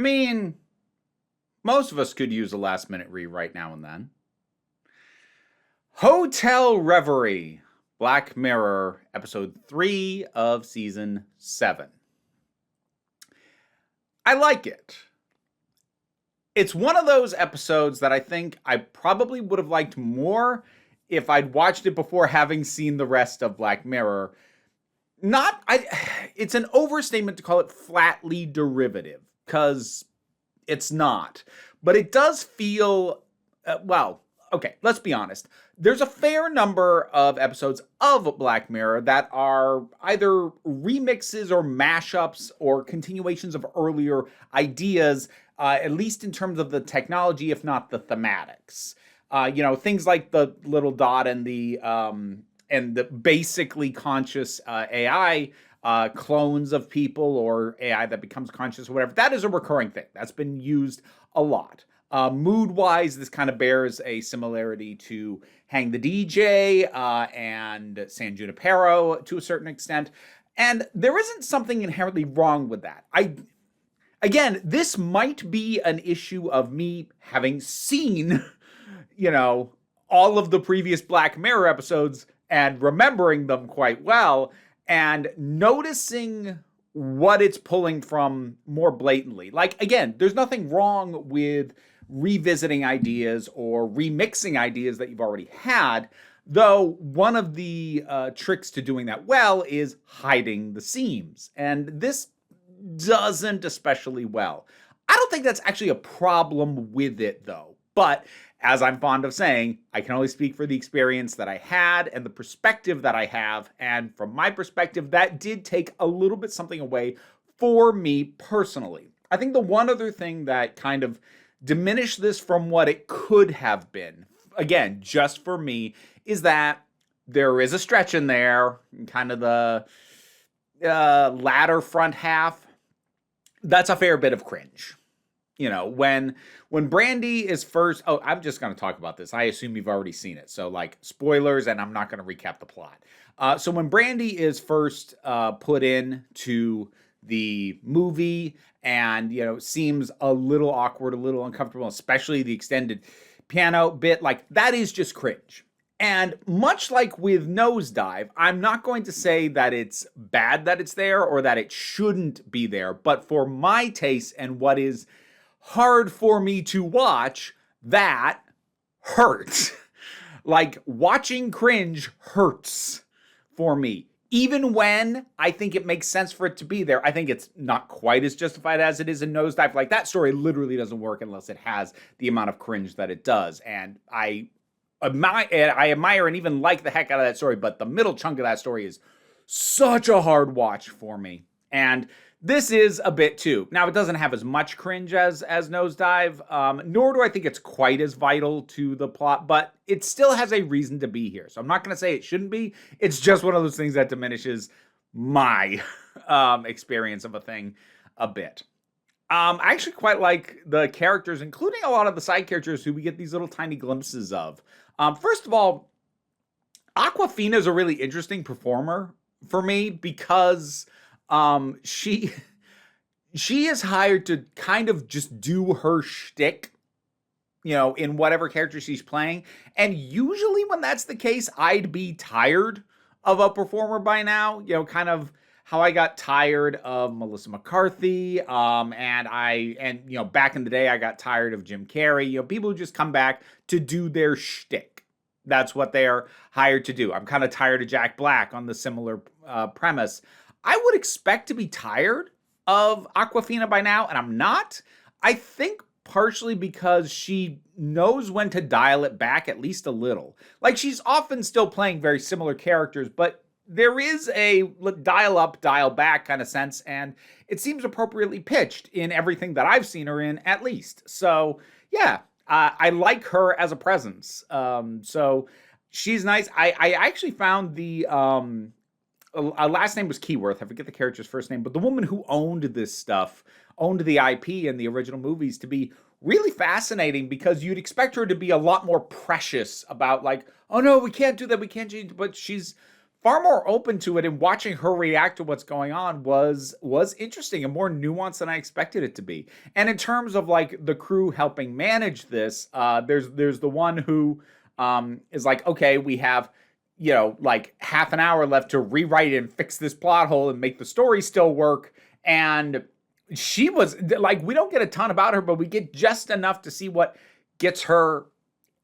mean, most of us could use a last minute rewrite now and then. Hotel Reverie, Black Mirror, episode 3 of season 7. I like it. It's one of those episodes that I think I probably would have liked more if I'd watched it before having seen the rest of Black Mirror. It's an overstatement to call it flatly derivative, because it's not. But it does feel, okay, let's be honest. There's a fair number of episodes of Black Mirror that are either remixes or mashups or continuations of earlier ideas, at least in terms of the technology, if not the thematics. Things like the little dot and the basically conscious AI clones of people, or AI that becomes conscious or whatever. That is a recurring thing. That's been used a lot. Mood-wise, this kind of bears a similarity to Hang the DJ and San Junipero to a certain extent. And there isn't something inherently wrong with that. Again, this might be an issue of me having seen, all of the previous Black Mirror episodes and remembering them quite well and noticing what it's pulling from more blatantly. Like, again, there's nothing wrong with revisiting ideas or remixing ideas that you've already had, though one of the tricks to doing that well is hiding the seams. And this doesn't especially well. I don't think that's actually a problem with it, though. But as I'm fond of saying, I can only speak for the experience that I had and the perspective that I have. And from my perspective, that did take a little bit something away for me personally. I think the one other thing that kind of diminished this from what it could have been, again, just for me, is that there is a stretch in there, kind of the latter front half. That's a fair bit of cringe. When Brandy is first... Oh, I'm just going to talk about this. I assume you've already seen it. So, spoilers, and I'm not going to recap the plot. So when Brandy is first put into the movie and, seems a little awkward, a little uncomfortable, especially the extended piano bit, that is just cringe. And much like with Nosedive, I'm not going to say that it's bad that it's there or that it shouldn't be there, but for my taste and what is hard for me to watch, that hurts. Watching cringe hurts for me. Even when I think it makes sense for it to be there, I think it's not quite as justified as it is in Nosedive. That story literally doesn't work unless it has the amount of cringe that it does. And I admire and even like the heck out of that story, but the middle chunk of that story is such a hard watch for me. And this is a bit too. Now, it doesn't have as much cringe as Nosedive, nor do I think it's quite as vital to the plot, but it still has a reason to be here. So I'm not going to say it shouldn't be. It's just one of those things that diminishes my experience of a thing a bit. I actually quite like the characters, including a lot of the side characters who we get these little tiny glimpses of. First of all, Awkwafina is a really interesting performer for me because she is hired to kind of just do her shtick, in whatever character she's playing. And usually when that's the case, I'd be tired of a performer by now, kind of how I got tired of Melissa McCarthy, and back in the day, I got tired of Jim Carrey. People who just come back to do their shtick. That's what they're hired to do. I'm kind of tired of Jack Black on the similar premise. I would expect to be tired of Awkwafina by now, and I'm not. I think partially because she knows when to dial it back at least a little. She's often still playing very similar characters, but there is a dial up, dial back kind of sense, and it seems appropriately pitched in everything that I've seen her in, at least. So, yeah, I like her as a presence. So she's nice. I actually found the last name was Keyworth. I forget the character's first name, but the woman who owned this stuff, owned the IP in the original movies, to be really fascinating, because you'd expect her to be a lot more precious about oh no, we can't do that, we can't change, but she's far more open to it, and watching her react to what's going on was interesting and more nuanced than I expected it to be. And in terms of like the crew helping manage this, there's the one who is like, okay, we have like half an hour left to rewrite and fix this plot hole and make the story still work. And she was like, we don't get a ton about her, but we get just enough to see what gets her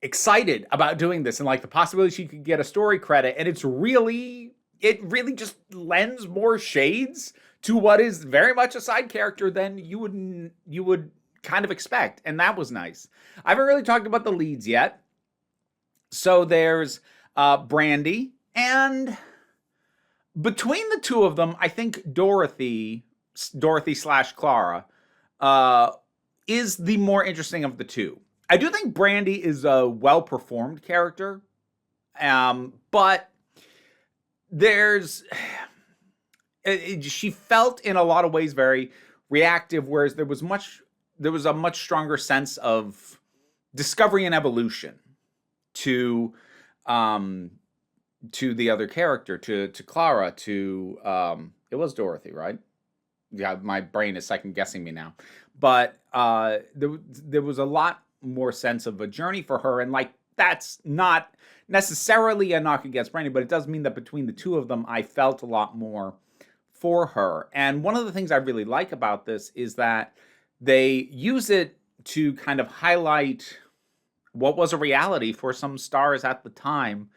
excited about doing this and like the possibility she could get a story credit. And it really just lends more shades to what is very much a side character than you would kind of expect. And that was nice. I haven't really talked about the leads yet. So there's Brandy, and between the two of them, I think Dorothy slash Clara is the more interesting of the two. I do think Brandy is a well-performed character, but she felt in a lot of ways very reactive, whereas there was a much stronger sense of discovery and evolution to the other character, to Clara, it was Dorothy, right? Yeah, my brain is second guessing me now, but there was a lot more sense of a journey for her, and like that's not necessarily a knock against Brandy, but it does mean that between the two of them, I felt a lot more for her. And one of the things I really like about this is that they use it to kind of highlight what was a reality for some stars at the time,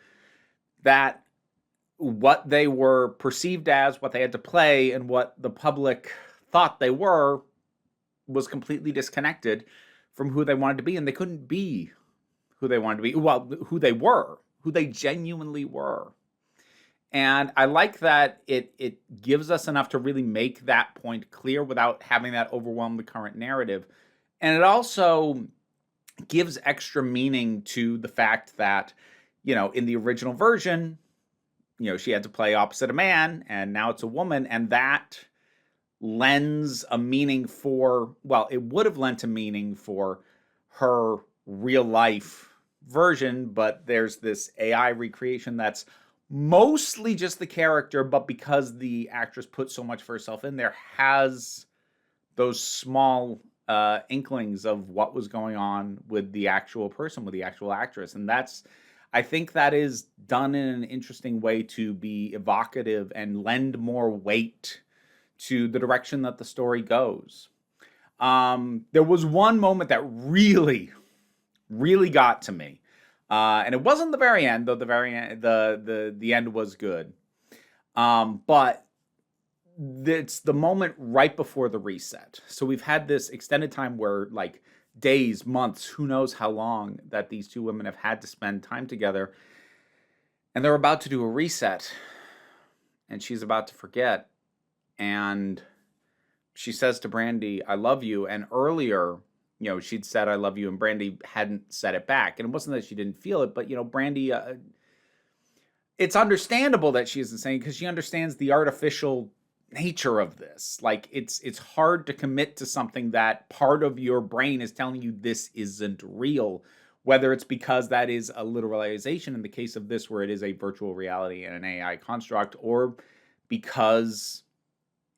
that what they were perceived as, what they had to play, and what the public thought they were was completely disconnected from who they wanted to be, and they couldn't be who they wanted to be. Well, who they genuinely were. And I like that it gives us enough to really make that point clear without having that overwhelm the current narrative. And it also gives extra meaning to the fact that, in the original version, she had to play opposite a man, and now it's a woman, and that lends a meaning it would have lent a meaning for her real life version, but there's this AI recreation that's mostly just the character, but because the actress put so much of herself in there, has those small inklings of what was going on with the actual person, with the actual actress. And I think that is done in an interesting way to be evocative and lend more weight to the direction that the story goes. There was one moment that really, really got to me. And it wasn't the very end, though the end was good. But it's the moment right before the reset. So we've had this extended time where, like, days, months, who knows how long, that these two women have had to spend time together. And they're about to do a reset. And she's about to forget. And she says to Brandy, "I love you." And earlier, she'd said, "I love you," and Brandy hadn't said it back. And it wasn't that she didn't feel it, but, Brandy, it's understandable that she isn't saying, because she understands the artificial nature of this. Like, it's hard to commit to something that part of your brain is telling you this isn't real, whether it's because that is a literalization in the case of this, where it is a virtual reality and an AI construct, or because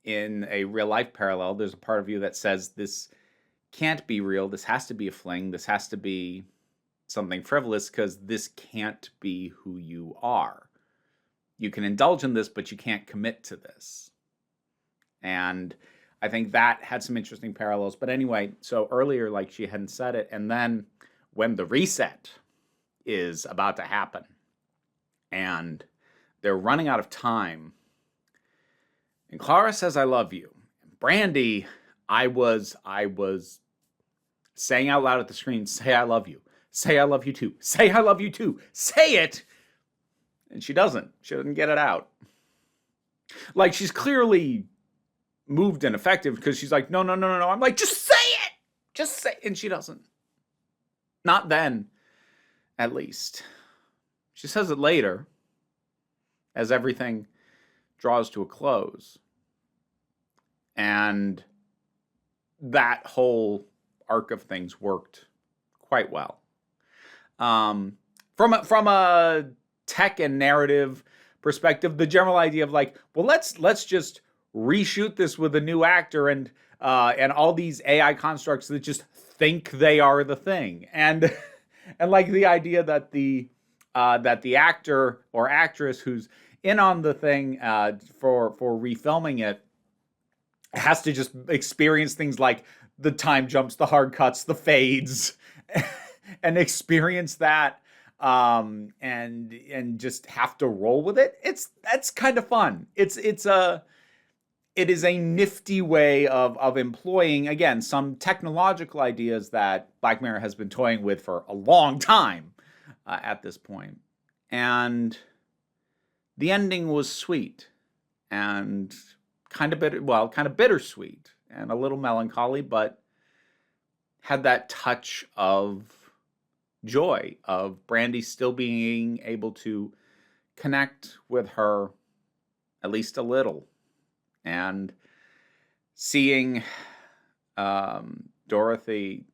in a real life parallel, there's a part of you that says this can't be real. This has to be a fling. This has to be something frivolous, because this can't be who you are. You can indulge in this, but you can't commit to this. And I think that had some interesting parallels. But anyway, so earlier, like, she hadn't said it. And then when the reset is about to happen and they're running out of time, and Clara says, "I love you." Brandy, I was saying out loud at the screen, "Say I love you. Say I love you too. Say I love you too. Say it." And she doesn't. She doesn't get it out. Like, she's clearly moved and effective, because she's like, no. I'm like, just say it. Just say it. And she doesn't. Not then, at least. She says it later, as everything draws to a close. And that whole arc of things worked quite well. From a tech and narrative perspective, the general idea of like, well, let's just reshoot this with a new actor and all these AI constructs that just think they are the thing, and and like the idea that the actor or actress who's in on the thing for refilming it has to just experience things like the time jumps, the hard cuts, the fades, and experience that, and just have to roll with it. That's kind of fun. It is a nifty way of employing, again, some technological ideas that Black Mirror has been toying with for a long time at this point. And the ending was sweet and kind of bittersweet and a little melancholy, but had that touch of joy of Brandy still being able to connect with her at least a little, and seeing Dorothy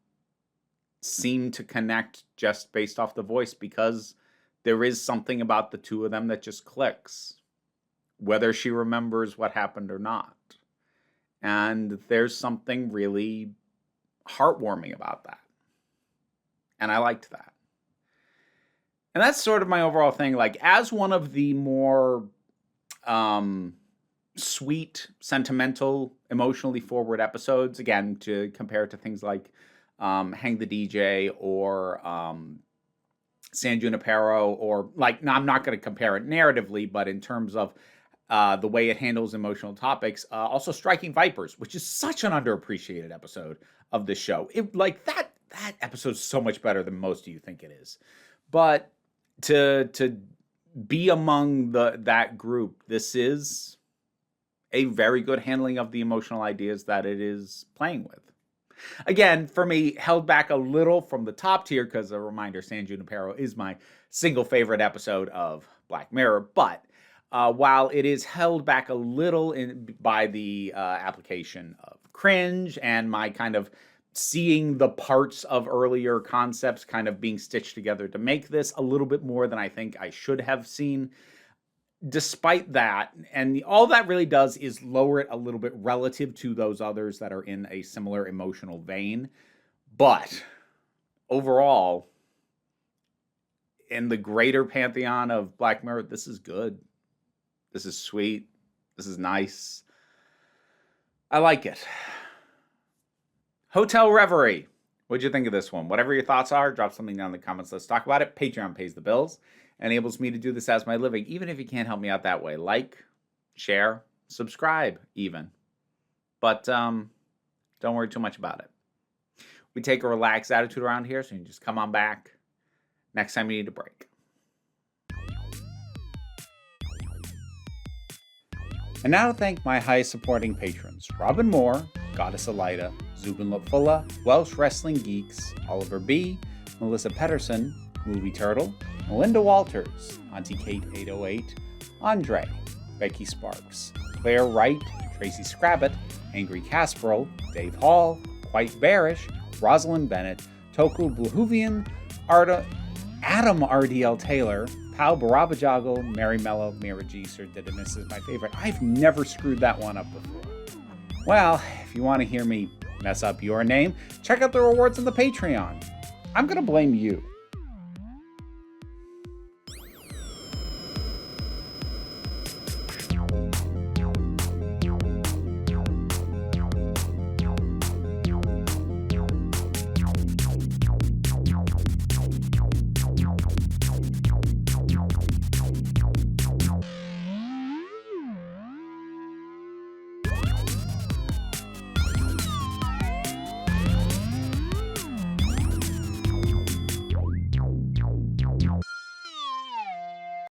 seem to connect just based off the voice, because there is something about the two of them that just clicks, whether she remembers what happened or not. And there's something really heartwarming about that. And I liked that. And that's sort of my overall thing. Like, as one of the more sweet, sentimental, emotionally forward episodes, again, to compare to things like Hang the DJ or San Junipero, or like, no, I'm not going to compare it narratively, but in terms of the way it handles emotional topics, also Striking Vipers, which is such an underappreciated episode of the show. It, like, that episode is so much better than most of you think it is. But to be among that group, this is a very good handling of the emotional ideas that it is playing with. Again, for me, held back a little from the top tier, because a reminder, San Junipero is my single favorite episode of Black Mirror. But while it is held back a little by the application of cringe and my kind of seeing the parts of earlier concepts kind of being stitched together to make this a little bit more than I think I should have seen, despite that, and all that really does is lower it a little bit relative to those others that are in a similar emotional vein. But overall, in the greater pantheon of Black Mirror, this is good. This is sweet. This is nice. I like it. Hotel Reverie. What'd you think of this one? Whatever your thoughts are, drop something down in the comments. Let's talk about it. Patreon pays the bills, enables me to do this as my living, even if you can't help me out that way. Like, share, subscribe even. But don't worry too much about it. We take a relaxed attitude around here, so you can just come on back next time you need a break. And now to thank my highest supporting patrons: Robin Moore, Goddess Elida, Zubin Lopfula, Welsh Wrestling Geeks, Oliver B., Melissa Pedersen, Movie Turtle, Melinda Walters, Auntie Kate 808, Andre, Becky Sparks, Claire Wright, Tracy Scrabbit, Angry Casperl, Dave Hall, Quite Bearish, Rosalind Bennett, Toku Blahuvian, Adam RDL Taylor, Pal Barabajoggle, Mary Mello, Mira G. Sir Didymus is my favorite. I've never screwed that one up before. Well, if you want to hear me mess up your name, check out the rewards on the Patreon. I'm going to blame you.